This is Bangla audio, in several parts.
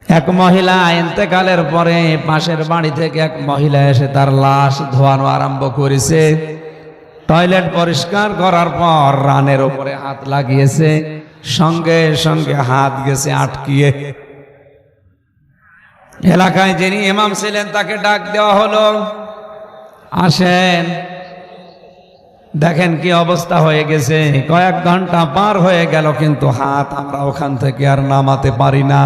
এক মহিলা ইন্তেকালের পরে পাশের বাড়ি থেকে এক মহিলা এসে তার লাশ ধোয়ানো আরম্ভ করেছে। টয়লেট পরিষ্কার করার পর রানের উপরে হাত লাগিয়েছে, সঙ্গে সঙ্গে হাত গেছে আটকিয়ে। এলাকায় যিনি ইমাম ছিলেন তাকে ডাক দেওয়া হলো, আসেন দেখেন কি অবস্থা হয়ে গেছে। কয়েক ঘন্টা পার হয়ে গেল কিন্তু হাত আমরা ওখান থেকে আর নামাতে পারি না।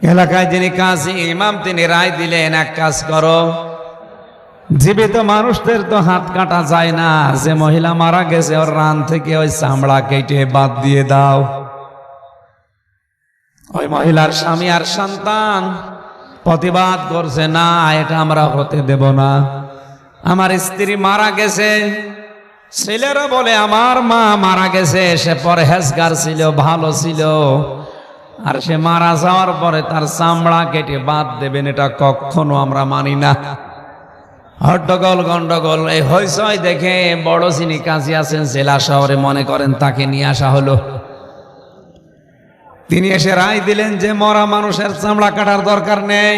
এলাকায় যিনি কাজী ইমাম তিনি রায় দিলেন, এক কাজ করো, জীবিত মানুষদের তো হাত কাটা যায় না, যে মহিলা মারা গেছে ওর রান থেকে ওই চামড়া কেটে বাদ দিয়ে দাও। ওই মহিলার স্বামী আর সন্তান প্রতিবাদ করছে, না এটা আমরা হতে দেব না, আমার স্ত্রী মারা গেছে। ছেলেরা বলে আমার মা মারা গেছে, সে পরহেজগার ছিল, ভালো ছিল, আর সে মারা যাওয়ার পরে তার চামড়া কেটে বাদ দেবেন এটা কখনো আমরা মানি না। হট্টগোল গন্ডগোল এই হইচই দেখে বড় যিনি কাজী আছেন জেলা শহরে, মনে করেন তাকে নিয়ে আসা হলো। তিনি এসে রায় দিলেন যে মরা মানুষের চামড়া কাটার দরকার নেই।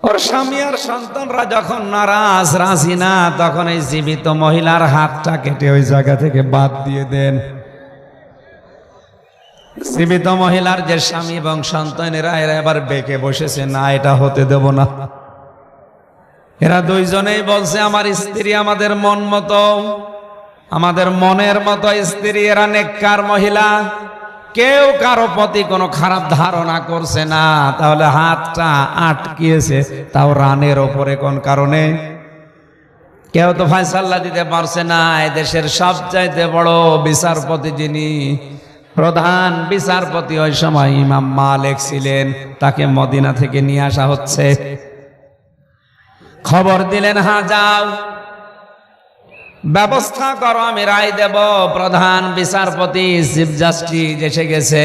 ওর স্বামী আর সন্তানরা যখন নারাজ রাজি না, তখন এই জীবিত মহিলার হাতটা কেটে ওই জায়গা থেকে বাদ দিয়ে দেন। জীবিত মহিলার যে স্বামী এবং সন্তানেরা এরা এবার বেঁকে বসেছে, না এটা হতে দেব না। এরা দুইজনেই বলছে আমার স্ত্রী আমাদের মন মতো, আমাদের মনের মতো স্ত্রী, এরা নেককার মহিলা, কেউ কারো প্রতি কোনো খারাপ ধারণা করছে না। তাহলে হাতটা আটকিয়েছে তাও রানের ওপরে কোন কারণে? কেউ তো ফয়সালা দিতে পারছে না। এদেশের সবচাইতে বড় বিচারপতি যিনি, প্রধান বিচারপতি ওই সময় ইমাম মালিক ছিলেন, তাকে মদিনা থেকে নিয়ে আসা হচ্ছে। খবর দিলেন, হ্যাঁ যাও ব্যবস্থা করো, আমি রায় দেব। প্রধান বিচারপতি চিফ জাস্টিস এসে গেছে।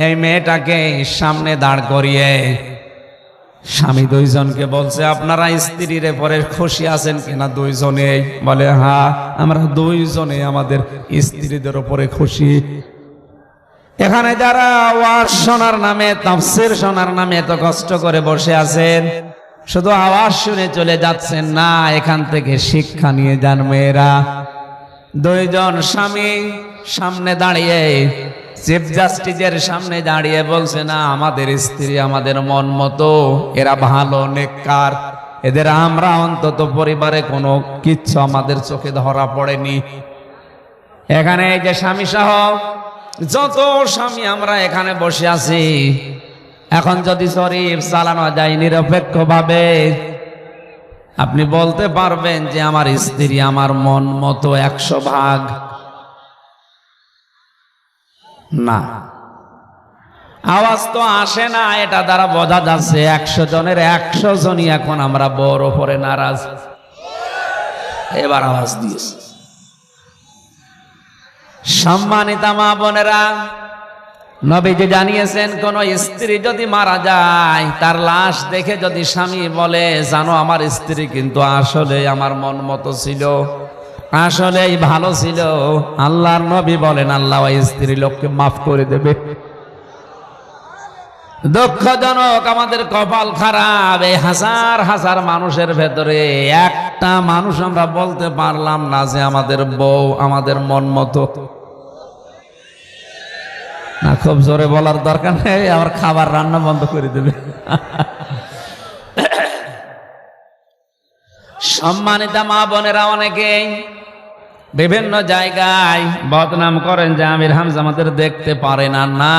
এই মেয়েটাকে সামনে দাঁড় করিয়ে স্বামী দুইজনকে বলছে, আপনারা স্ত্রীর পরে খুশি আছেন কিনা? দুইজনে বলে, হ্যাঁ আমরা দুইজনে আমাদের স্ত্রীদের উপরে খুশি। এখানে যারা ওয়াজ শোনার নামে, তাফসীর শোনার নামে এত কষ্ট করে বসে আছেন, শুধু আওয়াজ শুনে চলে যাচ্ছেন না, এখান থেকে শিক্ষা নিয়ে যান। মেয়েরা দুইজন স্বামী সামনে দাঁড়িয়ে, চিফ জাস্টিসের সামনে দাঁড়িয়ে বলছে, না আমাদের স্ত্রী আমাদের মন মতো, এরা ভালো নেককার, এদের আমরা অন্তত পরিবারে কোনো কিচ্ছু আমাদের চোখে ধরা পড়েনি। এখানে এই যে স্বামী সহ যত স্বামী আমরা এখানে বসে আছি, এখন যদি শরীফ চালানো যায় নিরপেক্ষ ভাবে, আপনি বলতে পারবেন যে আমার স্ত্রী আমার মন মতো 100 ভাগ? না, আওয়াজ তো আসে না, এটা দ্বারা বোঝা যাচ্ছে 100 জনের 100 জনই এখন আমরা বড় উপরে নারাজ। এবার আওয়াজ দিয়েছে। সম্মানিতা মা বোনেরা, নবীজি জানিয়েছেন, কোন স্ত্রী যদি মারা যায়, তার লাশ দেখে যদি স্বামী বলে, জানো আমার স্ত্রী কিন্তু আসলে আমার মন মতো ছিল, আসলেই ভালো ছিল, আল্লাহর নবী বলেন আল্লাহ ওই স্ত্রী লোককে মাফ করে দেবে। দুঃখজনক, আমাদের কপাল খারাপ, এই হাজার হাজার মানুষের ভেতরে একটা মানুষ আমরা বলতে পারলাম না যে আমাদের বউ আমাদের মন মতো। না, খুব জোরে বলার দরকার নেই, আমার খাবার রান্না বন্ধ করে দেবে। সম্মানিতা মা বোনেরা, অনেকেই বিভিন্ন জায়গায় বদনাম করেন যে আমির হামজা আমাদের দেখতে পারে না। না,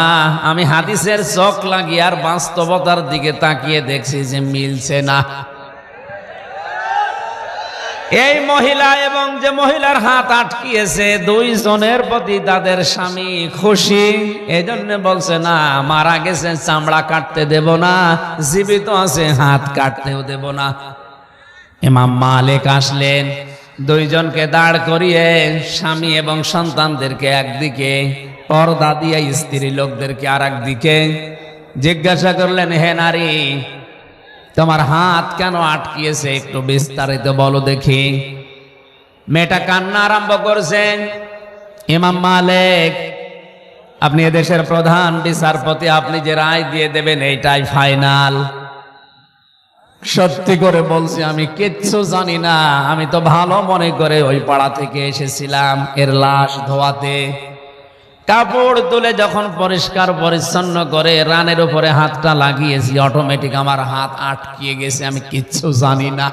আমি হাদিসের চোখ লাগিয়ে আর বাস্তবতার দিকে তাকিয়ে দেখছি যে মিলছে না। এই মহিলা এবং যে মহিলার হাত আটকিয়েছে, দুইজনের প্রতি তাদের স্বামী খুশি, এজন্য বলছে না মারা গেছে চামড়া কাটতে দেব না, জীবিত আছে হাত কাটতেও দেব না। ইমাম মালিক আসলেন, দুইজনকে দাঁড় করিয়ে স্বামী এবং সন্তানদেরকে একদিকে, পর্দা দিয়ে স্ত্রী লোকদেরকে আর একদিকে, জিজ্ঞাসা করলেন, হে নারী, তোমার হাত কেন আটকিয়েছে, একটু বিস্তারিত বলো দেখি। মেয়েটা কান্না আরম্ভ করছে। ইমাম মালিক আপনি এদেশের প্রধান বিচারপতি, আপনি যে রায় দিয়ে দেবেন এইটাই ফাইনাল। সত্যি করে বলছি, আমি কিচ্ছু জানি না। আমি তো ভালো মনে করে ওই পাড়া থেকে এসেছিলাম এর লাশ ধোয়াতে। কাপড় তুলে যখন পরিষ্কার পরিচ্ছন্ন করে রানের উপরে হাতটা লাগিয়েছি, অটোমেটিক আমার হাত আটকিয়ে গেছে। আমি কিচ্ছু জানি না,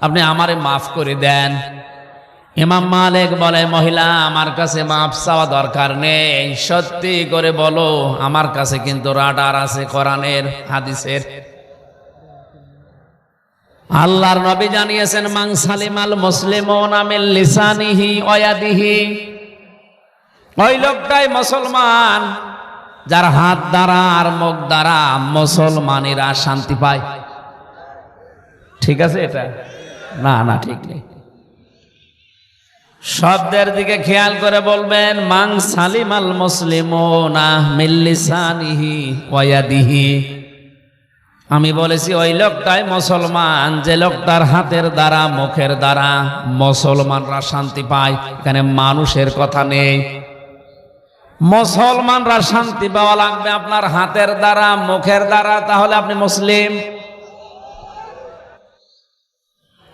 আপনি আমারে মাফ করে দেন। ইমাম মালিক বলে, মহিলা আমার কাছে মাফ চাওয়া দরকার নেই, সত্যি করে বলো। আমার কাছে কিন্তু রাডার আছে কোরআনের হাদিসের। আল্লাহর নবী জানিয়েছেন, মান সালিমাল মুসলিমুনা মিন লিসানিহি ওয়া ইয়াদিহি। ওই লোকটাই মুসলমান যার হাত দ্বারা আর মুখ দ্বারা মুসলমানেরা শান্তি পায়। ঠিক আছে এটা? না না, ঠিক নেই। শব্দের দিকে খেয়াল করে বলবেন, মান সালিমাল মুসলিমুনা মিন লিসানিহি ওয়া ইয়াদিহি। আমি বলেছি ওই লোকটাই মুসলমান যে লোকটার হাতের দ্বারা মুখের দ্বারা মুসলমানরা শান্তি পায়। এখানে মানুষের কথা নেই। মুসলমানরা শান্তি পাওয়া লাগবে আপনার হাতের দ্বারা মুখের দ্বারা, তাহলে আপনি মুসলিম।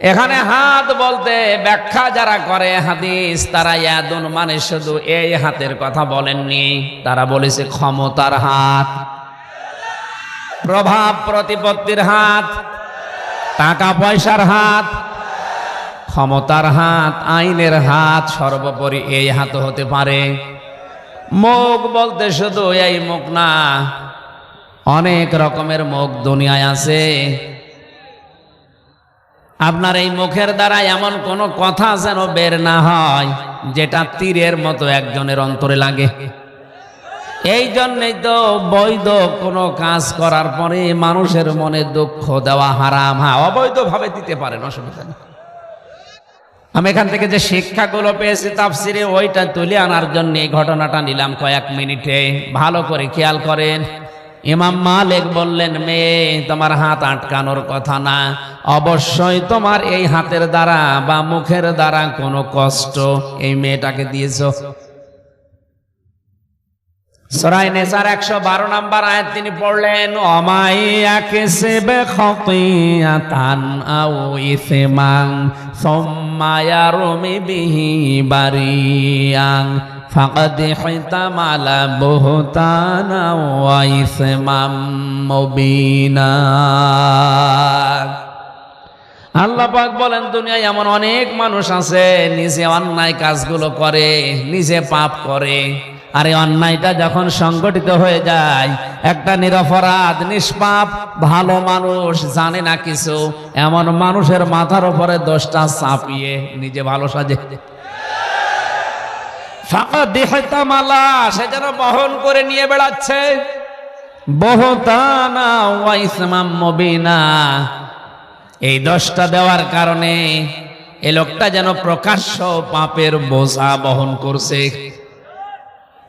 এখানে হাত বলতে ব্যাখ্যা যারা করে হাদিস, তারা ইয়াদুন মানে শুধু এই হাতের কথা বলেননি, তারা বলেছে ক্ষমতার হাত, প্রভাব প্রতিপত্তির হাত, টাকা পয়সার হাত, ক্ষমতার হাত, আইনের হাত, সর্বোপরি এই হাত হতে পারে। মুখ বলতে শুধু এই মুখ না, অনেক রকমের মুখ দুনিয়ায় আছে। আপনার এই মুখের দ্বারা এমন কোনো কথা যেন বের না হয় যেটা তীরের মতো একজনের অন্তরে লাগে। এই জন্যই তো বৈধ কোনো কাজ করার পরে মানুষের মনে দুঃখ দেওয়া হারাম। হ্যাঁ, অবৈধভাবে দিতে পারেন, অসুবিধা নেই। আমি এখান থেকে যে শিক্ষাগুলো পেয়েছি তাফসিরে, ওইটা তুলে আনার জন্য এই ঘটনাটা নিলাম কয়েক মিনিটে। ভালো করে খেয়াল করেন। ইমাম মালিক বললেন, মেয়ে তোমার হাত আটকানোর কথা না, অবশ্যই তোমার এই হাতের দ্বারা বা মুখের দ্বারা কোনো কষ্ট এই মেয়েটাকে দিয়েছো। সূরা নিসার 112 নম্বর আয়াত তিনি পড়লেন, অমাইয়াকিসিবে খাতিয়াতান আও ইসমান সুম্মা ইয়ারমি বিহি বারিয়ান ফাকাদ হিতামালা বুহতানা ওয়া ইসমান মুবিনা। আল্লাহ পাক বলেন, দুনিয়ায় এমন অনেক মানুষ আছে নিজে অন্যায় কাজগুলো করে, নিজে পাপ করে, আর এই অন্যায়টা যখন সংগঠিত হয়ে যায়, একটা নিরপরাধ নিষ্পাপ ভালো মানুষ জানে না কিছু, এমন মানুষের মাথার উপরে দোষটা চাপিয়ে নিজে ভালো সাজে। ফাকাদ হিতামালা, সে যেন বহন করে নিয়ে বেড়াচ্ছে বুহতানা ওয়া ইসমান মুবিনা। এই দোষটা দেওয়ার কারণে এই লোকটা যেন প্রকাশ্য পাপের বোঝা বহন করছে।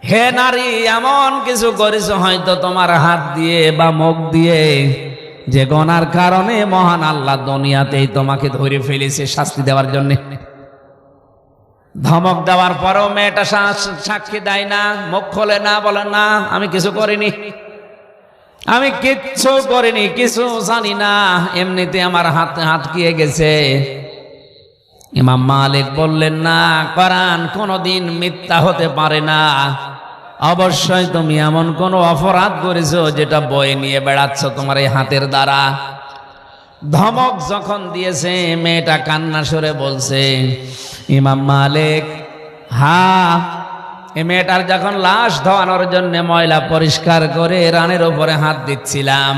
হে নারী, এমন কিছু করেছো হয়তো তোমার হাত দিয়ে বা মুখ দিয়ে, যে গুনার কারণে মহান আল্লাহ দুনিয়াতেই তোমাকে ধরে ফেলেছে শাস্তি দেওয়ার জন্য। ধমক দেওয়ার পরেও মেয়েটা সাক্ষী দেয় না, মুখ খোলে না, বলে না আমি কিছু করিনি, আমি কিচ্ছু করিনি, কিছু জানি না, এমনিতে আমার হাত আটকিয়ে গেছে। ইমাম মালিক বললেন, না, কোরআন কোনদিন মিথ্যা হতে পারে না। অবশ্যই তুমি এমন কোন অপরাধ করেছো যেটা বয়ে নিয়ে বেড়াচ্ছ তোমার এই হাতের দ্বারা। ধমক যখন দিয়েছে, মেয়েটা কান্না সুরে বলছে, ইমাম মালিক, হ্যাঁ, এই মেয়েটার যখন লাশ ধোয়ানোর জন্য ময়লা পরিষ্কার করে রানের উপরে হাত দিচ্ছিলাম,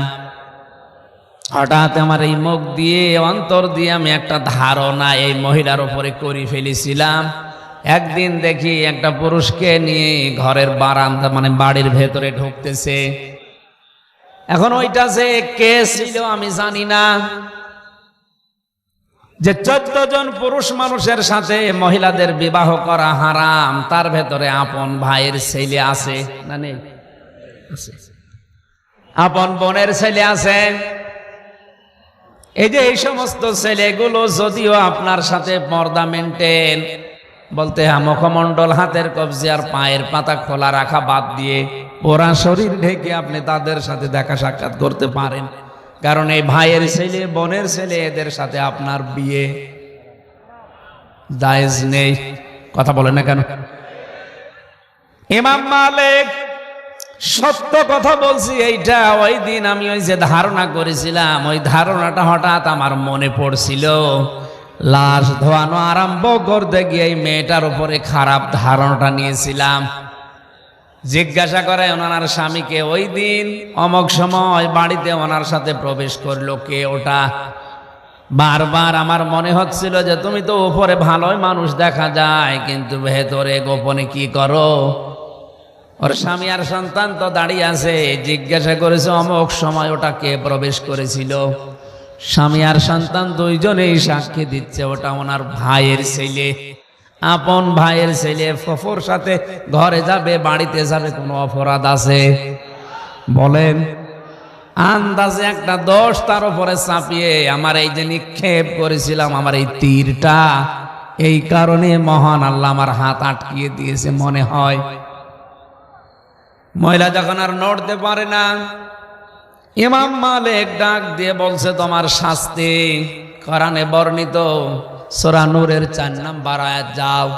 হঠাৎ আমার এই মুখ দিয়ে অন্তর দিয়ে আমি একটা ধারণা এই মহিলার উপরে করে ফেলেছিলাম। একদিন দেখি একটা পুরুষকে নিয়ে ঘরের বারান্দা মানে বাড়ির ভেতরে ঢুকতেছে। এখন ওইটা যে কে ছিল আমি জানি না। যে 14 জন পুরুষ মানুষের সাথে মহিলাদের বিবাহ করা হারাম, তার ভেতরে আপন ভাইয়ের ছেলে আছে না নেই? আপন বোনের ছেলে আছে। এই যে এই সমস্ত ছেলেগুলো যদিও আপনার সাথে পর্দা মেনটেন, বলতে হ্যাঁ, মুখমণ্ডল, হাতের কবজি আর পায়ের পাতা খোলা রাখা বাদ দিয়ে পুরা শরীর ঢেকে আপনি তাদের সাথে দেখা সাক্ষাৎ করতে পারেন, কারণ এই ভাইয়ের ছেলে বোনের ছেলে এদের সাথে আপনার বিয়ে জায়েজ নেই। কথা বলেন না কেন? ইমাম মালিক সত্য কথা বলছি এইটা। ওই দিন আমি ওই যে ধারণা করেছিলাম, ওই ধারণাটা হঠাৎ আমার মনে পড়ছিল। লাশ ধোয়ানো আরম্ভ করতে গিয়ে এই মেয়েটার উপরে খারাপ ধারণাটা নিয়েছিলাম। জিজ্ঞাসা করে ওনার স্বামীকে, ওই দিন অমক সময় বাড়িতে ওনার সাথে প্রবেশ করলো কে ওটা? বারবার আমার মনে হচ্ছিল যে তুমি তো উপরে ভালোই মানুষ দেখা যায়, কিন্তু ভেতরে গোপনে কি করো? ওর স্বামী আর সন্তান তো দাঁড়িয়ে আছে। জিজ্ঞাসা করেছে অমুক সময় ওটা কে প্রবেশ করেছিল? স্বামী আর সন্তান দুইজনেই সাক্ষী দিচ্ছে ওটা ওনার ভাইয়ের ছেলে, আপন ভাইয়ের ছেলে। ফফর সাথে ঘরে যাবে, বাড়িতে যাবে, কোনো অপরাধ আছে? বলেন। আন্দাজে একটা দোষ তার উপরে চাপিয়ে আমার এই যে নিক্ষেপ করেছিলাম, আমার এই তীরটা, এই কারণে মহান আল্লাহ আমার হাত আটকিয়ে দিয়েছে মনে হয়। মহিলা যখন আর নড়তে পারে না, ইমাম মালিক ডাক দিয়ে বলছে তোমার শাস্তি কোরআনে বর্ণিত সূরা নূরের 4 নম্বর আয়াত, যাও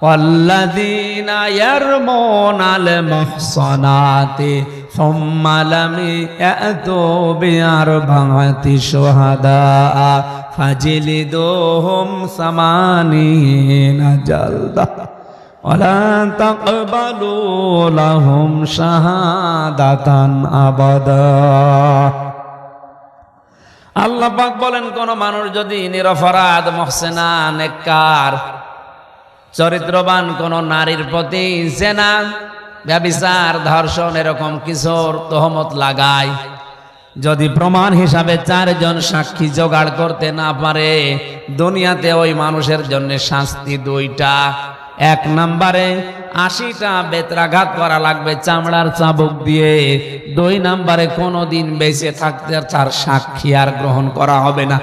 ওয়াল্লাযীনা ইয়ারমুনাল মুহসানাতি সুম্মা লাম ইয়াতু বিআরবা'তি শুহাদা ফাজলিদুহুম 80 জালদা ওয়ালা তাকবালু লাহুম শাহাদাতান আবাদা। আল্লাহ পাক বলেন, কোন মানুষ যদি নিরপরাধ মুহসিনা নেককার চরিত্রবান কোন নারীর প্রতি জেনা, ব্যভিচার, ধর্ষণ এরকম কিছুর তহমত লাগায়, যদি প্রমাণ হিসাবে 4 জন সাক্ষী জোগাড় করতে না পারে, দুনিয়াতে ওই মানুষের জন্য শাস্তি 2টা। 1 নম্বরে 80টা বেত্রাঘাত করা লাগবে চামড়ার চাবুক দিয়ে। 2 নম্বরে কোনোদিন বেঁচে থাকতে তার সাক্ষী আর গ্রহণ করা হবে না।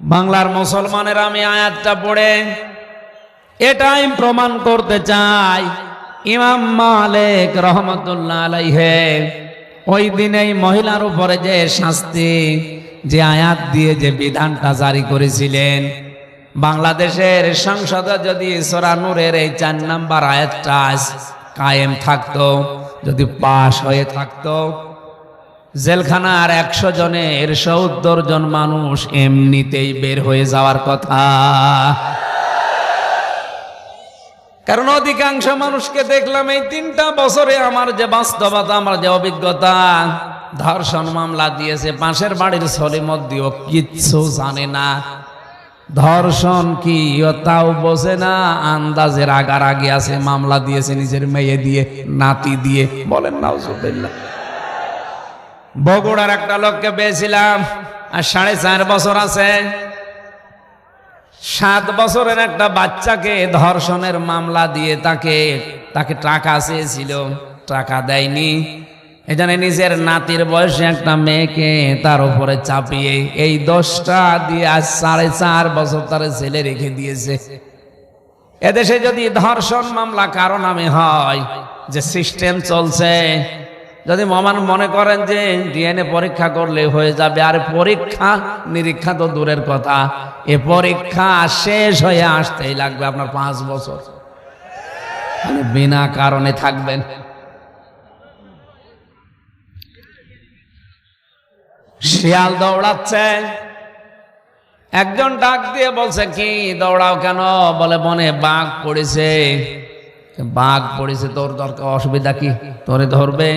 বাংলার মুসলমানের আমি আয়াতটা পড়ে এটাই প্রমাণ করতে চাই। ইমাম মালিক রহমতুল্লাহ আলাইহি ওই দিন এই মহিলার উপরে যে শাস্তি, যে আয়াত দিয়ে যে বিধানটা জারি করেছিলেন, বাংলাদেশের সংসদে যদি সূরা নূরের এই 4 নম্বর আয়াতটা কায়েম থাকতো, যদি পাশ হয়ে থাকতো, জেলখানার 100 জনের 70 জন মানুষ এমনিতেই বের হয়ে যাওয়ার কথা। কারণ অধিকাংশ মানুষকে দেখলাম এই 3টা বছরে, আমার যে বাস্তবতা, আমার যে অভিজ্ঞতা, ধর্ষণ মামলা দিয়েছে পাশের বাড়ির সলিমদ্দিও কিচ্ছু জানে না। ধর্ষণ কি তাও বোঝে না, আন্দাজের আগারাগি আছে, মামলা দিয়েছে নিজের মেয়ে দিয়ে, নাতি দিয়ে। বলেন নাউজুবিল্লাহ। বগুড়ার একটা লোককে পেয়েছিলাম, আর 4.5 বছর আছে। 7 বছরের একটা বাচ্চাকে ধর্ষণের মামলা দিয়ে তাকে টাকা চেয়েছিল, টাকা দেয়নি। এখানে নিজের নাতির বয়সে একটা মেয়েকে তার উপরে চাপিয়ে এই 10টা দিয়ে আজ 4.5 বছর তার ছেলে রেখে দিয়েছে। এদেশে যদি ধর্ষণ মামলা কারো নামে হয়, যে সিস্টেম চলছে, যদি মনে করেন যে ডিএনএ পরীক্ষা করলে হয়ে যাবে, আর পরীক্ষা নিরীক্ষা তো দূরের কথা, এ পরীক্ষা শেষ হয়ে আসতেই লাগবে আপনার 5 বছর। বিনা কারণে থাকবেন। শিয়াল দৌড়াচ্ছে, একজন ডাক দিয়ে বলছে কি দৌড়াও কেন? বলে বনে বাঘ পড়েছে। বাঘ পড়েছে, তোর দরকার অসুবিধা কি? তোরে ধরবে?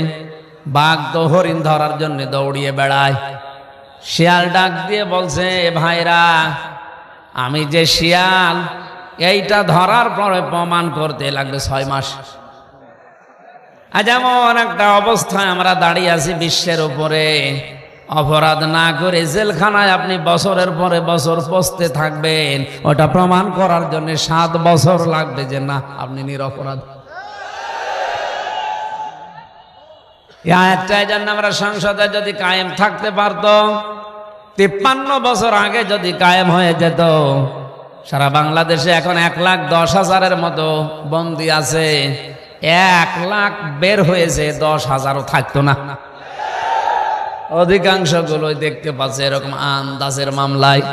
বাঘ তো হরিণ ধরার জন্য দৌড়িয়ে বেড়ায়। শিয়াল ডাক দিয়ে বলছে, ভাইরা, আমি যে শিয়াল, এইটা ধরার পরে প্রমাণ করতে লাগবে 6 মাস। আজ এমন একটা অবস্থায় আমরা দাঁড়িয়ে আছি বিশ্বের উপরে, অপরাধ না করে জেলখানায় আপনি বছরের পরে বছর পচতে থাকবেন, ওটা প্রমাণ করার জন্য 7 বছর লাগবে যে না আপনি নিরপরাধ। এই জন্য আমরা সংসদে যদি কায়েম থাকতে পারতো, 53 বছর আগে যদি কায়েম হয়ে যেত, সারা বাংলাদেশে এখন 1,10,000-এর মতো বন্দী আছে। 1,00,000 বের হয়েছে, 10,000ও থাকতো না। অধিকাংশ গুলোই দেখতে পাচ্ছে এরকম আন্দাজের মামলায়।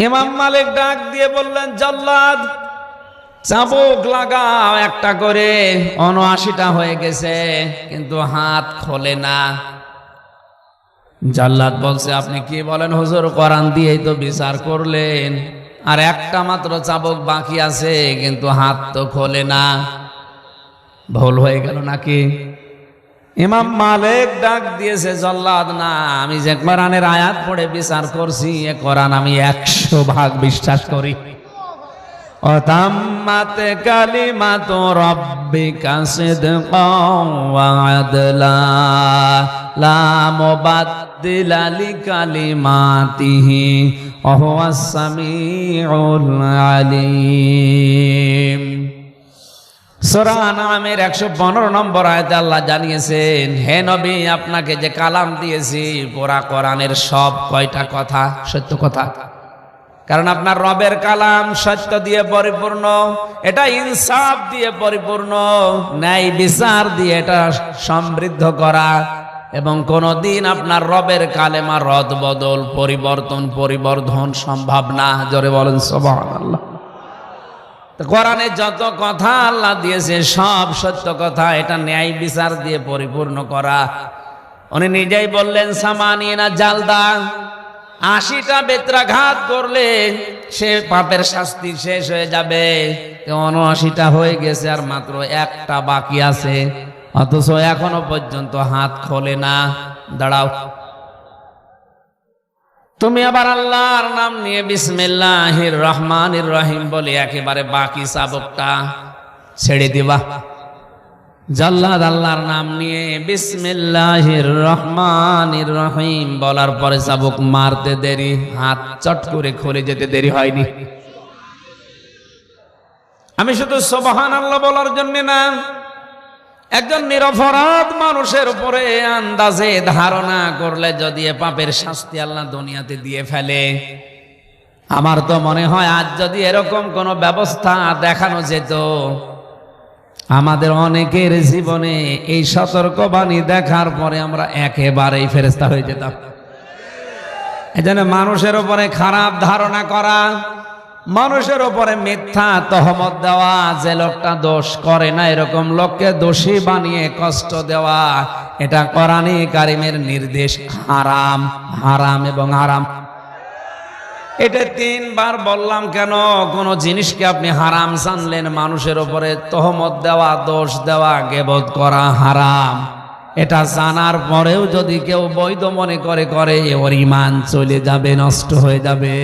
ইমাম মালিক ডাক দিয়ে বললেন, জল্লাদ চাবুক লাগাও একটা করে। 79টা হয়ে গেছে, কিন্তু হাত খোলে না। জল্লাদ বলছে, আপনি কি বলেন হুজুর? কোরআন দিয়েই তো বিচার করলেন, আর একটা মাত্র চাবুক বাকি আছে, কিন্তু হাত তো খোলে না। ভুল হয়ে গেল নাকি? ইমাম মালিক ডাক দিয়েছে, জল্লাদ না, আমি যে কোরআনের আয়াত পড়ে বিচার করছি, এ কোরআন আমি 100% বিশ্বাস করি। অতাম্মাত কালিমাতু রাব্বিকা সিদকাও ওয়া আদলা লা মুবাদদিলা লিকালিমাতিহি ওয়া হুয়াস সামিউল আলিম। সূরা আনআমের 115 নম্বর আয়াতে আল্লাহ জানিয়েছেন, হে নবী, আপনাকে যে কালাম দিয়েছি, পুরা কোরআনের সব কয়টা কথা সত্য কথা। কারণ আপনার রবের কালাম সত্য দিয়ে পরিপূর্ণ, এটা ইনসাফ দিয়ে পরিপূর্ণ, ন্যায় বিচার দিয়ে এটা সমৃদ্ধ করা, এবং কোনদিন আপনার রবের কালেমা রদ বদল পরিবর্ধন সম্ভব না। জোরে বলেন সুবহানাল্লাহ। কোরআনে যত কথা আল্লাহ দিয়েছে সব সত্য কথা, এটা ন্যায় বিচার দিয়ে পরিপূর্ণ করা। উনি নিজেই বললেন, সামানিনা জালদা, 80টা বেত্রাঘাত করলে সে পাপের শাস্তি শেষ হয়ে যাবে। 79টা হয়ে গেছে, আর মাত্র একটা বাকি আছে, অথচ এখনো পর্যন্ত হাত খোলে না। দাঁড়াও, তুমি আবার আল্লাহর নাম নিয়ে বিসমিল্লাহির রহমানির রহিম বলে একেবারে বাকি চাবুকটা ছেড়ে দিবা। জাল্লাদ আল্লাহর নাম নিয়ে বিসমিল্লাহির রহমানির রহিম বলার পরে চাবুক মারতে দেরি, হাত চট করে খুলে যেতে দেরি হয়নি। আমি শুধু সুবহানাল্লাহ বলার জন্য না, একজন নিরপরাধ মানুষের উপরে আন্দাজে ধারণা করলে যদি এ পাপের শাস্তি আল্লাহ দুনিয়াতে দিয়ে ফেলে, আমার তো মনে হয় আজ যদি এরকম কোন ব্যবস্থা দেখানো যেত, আমাদের অনেকের জীবনে এই সতর্কবাণী দেখার পরে আমরা একেবারেই ফেরেশতা হয়ে যেতাম। এজন্য মানুষের উপরে খারাপ ধারণা করা, মানুষের উপরে মিথ্যা তহমত দেওয়া, যে লোকটা দোষ করে না এরকম লোককে দোষী বানিয়ে কষ্ট দেওয়া, এটা কোরআনে কারিমের নির্দেশ। হারাম, হারাম এবং হারাম। এটা 3 বার বললাম কেন? কোন জিনিসকে আপনি হারাম জানলেন, মানুষের উপরে তহমত দেওয়া, দোষ দেওয়া, গীবত করা হারাম। এটা জানার পরেও যদি কেউ বৈধ মনে করে, ওর ঈমান চলে যাবে, নষ্ট হয়ে যাবে।